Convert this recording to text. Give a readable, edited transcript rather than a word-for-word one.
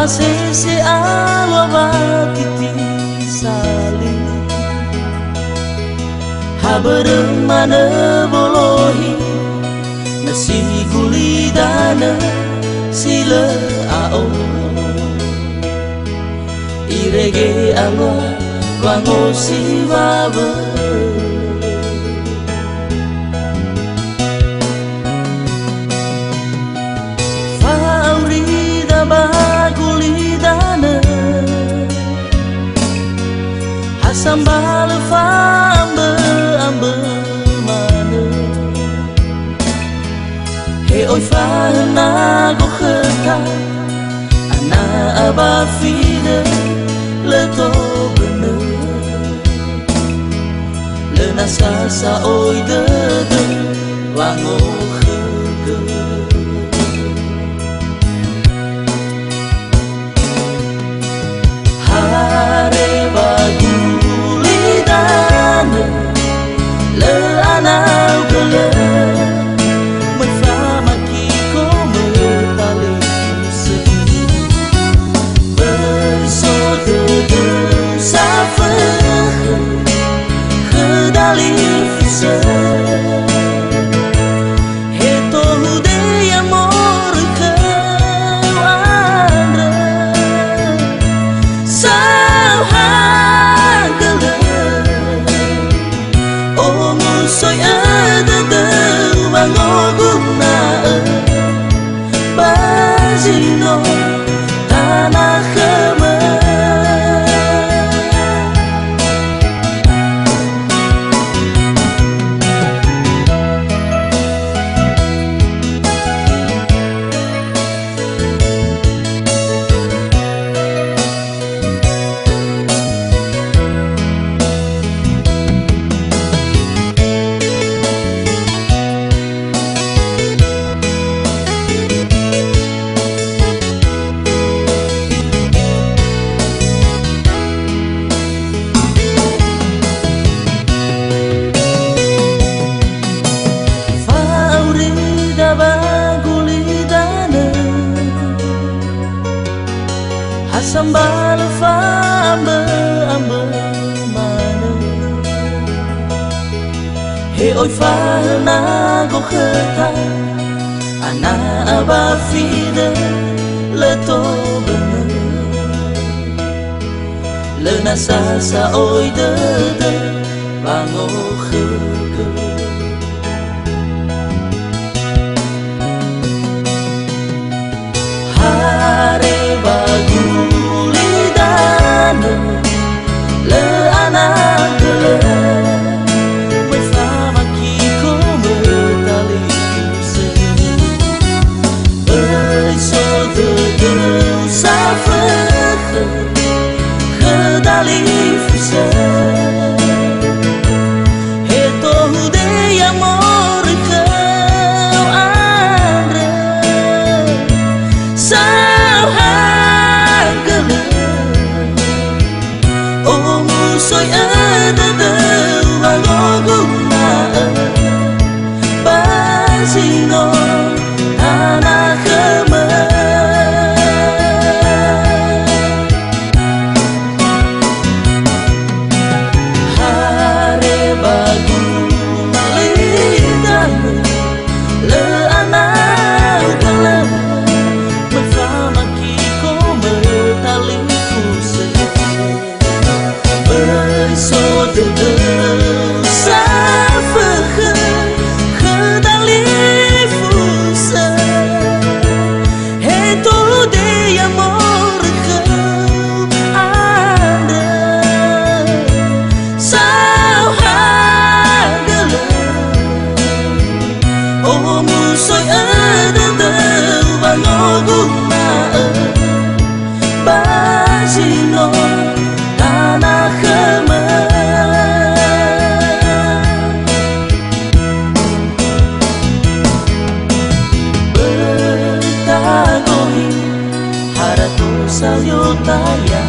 asese alo batiti sali habereng mana bolohi nasi gulidana sila ao irege alo wango si baba faurida bagulidana hasambal fambe ambe mana he oi fa na go khata ana aba fide le to bener le nasa sa oi de wango khege hare bagulidana le anau gele soy ada de wangoguna bazino tanah khema sambal fambe ambe mana he oi fa na go khata ana aba fide le to bener le nasa sa oi de bango khege hare bagu le anak we fama kiko metali se so de safa khadali fse he to de amor que andre soy ada de wangoguna bazino tanah khema hare bagulidana le anau galam mefama kiko metali fuse so de safa khadali fusa he to de amor que anda sao hagala oh soy ada de wangoguna bazino tanah khema bertagohi haratu salyotaya